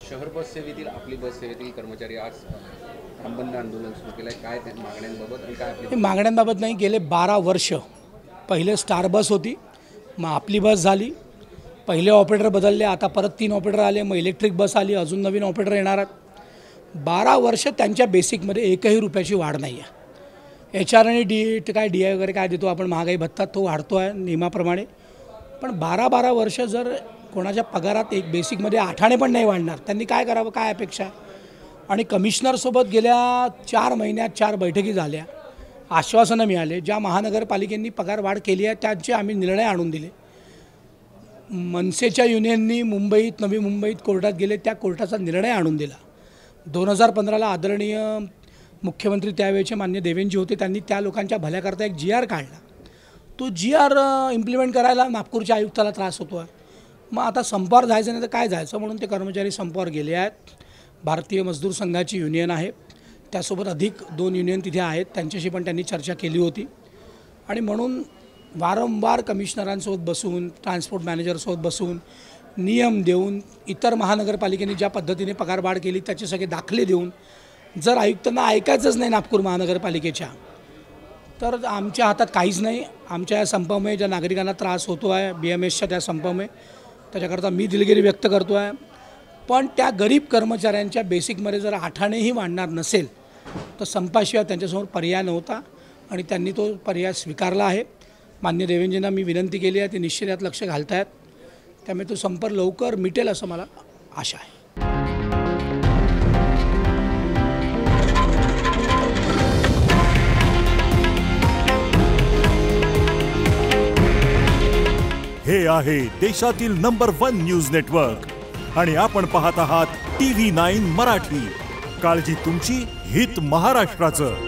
शहर बस सेवेतील आपली बस सेवेतील कर्मचारी आज थांबबंद आंदोलन सुरू केलं आहे. काय त्या मागण्यांबाबत आणि काय आपली मागण्यांबाबत नाही, गेले 12 वर्ष पहिले स्टार बस होती, मग आपली बस झाली, पहिले ऑपरेटर बदलले, आता परत 3 ऑपरेटर आले, मग इलेक्ट्रिक बस आली, अजून नवीन ऑपरेटर येणार आहेत. 12 वर्ष त्यांच्या बेसिकमध्ये एकही रुपयाची वाढ नाही आहे. HR आणि DI वगैरे काय देतो आपण, महागाई भत्ता तो वाढतो आहे नियमाप्रमाणे, पण 12 वर्ष जर कोणाच्या पगारात एक बेसिकमध्ये 8 आणे पण नाही वाढणार, त्यांनी काय करावं, काय अपेक्षा. आणि कमिशनरसोबत गेल्या 4 महिन्यात 4 बैठकी झाल्या, आश्वासनं मिळाले. ज्या महानगरपालिकेंनी पगार वाढ केली आहे त्यांचे आम्ही निर्णय आणून दिले. मनसेच्या युनियननी मुंबईत, नवी मुंबईत कोर्टात गेले, त्या कोर्टाचा निर्णय आणून दिला. 2015ला आदरणीय मुख्यमंत्री त्यावेळेचे मान्य देवेंजी होते, त्यांनी त्या लोकांच्या भल्याकरता एक GR काढला. तो GR इम्प्लिमेंट करायला नागपूरच्या आयुक्ताला त्रास होतो आहे. मग आता संपावर जायचं नाही तर काय जायचं, म्हणून ते कर्मचारी संपावर गेले आहेत. भारतीय मजदूर संघाची युनियन आहे, त्यासोबत अधिक 2 युनियन तिथे आहेत, त्यांच्याशी पण त्यांनी चर्चा केली होती. आणि म्हणून वारंवार कमिशनरांसोबत बसून, ट्रान्सपोर्ट मॅनेजरसोबत बसून, नियम देऊन, इतर महानगरपालिकेने ज्या पद्धतीने पगारवाढ केली त्याचे सगळे दाखले देऊन, जर आयुक्तांना ऐकायचंच नाही नागपूर महानगरपालिकेच्या, तर आमच्या हातात काहीच नाही. आमच्या या संपामुळे ज्या नागरिकांना त्रास होतो आहे, BMSच्या त्या संपामुळे, त्याच्याकरता मी दिलगिरी व्यक्त करतो आहे. पण त्या गरीब कर्मचाऱ्यांच्या बेसिकमध्ये जर 8 आणेही वाढणार नसेल तर संपाशिवाय त्यांच्यासमोर पर्याय नव्हता आणि त्यांनी तो पर्याय स्वीकारला आहे. मान्य देवेंजींना मी विनंती केली आहे, ते निश्चित यात लक्ष घालत आहेत. त्यामुळे तो संप लवकर मिटेल असं मला आशा आहे. हे आहे देशातील नंबर 1 न्यूज नेटवर्क आणि आपण पाहत आहात TV9 मराठी. काळजी तुमची, हित महाराष्ट्राचं.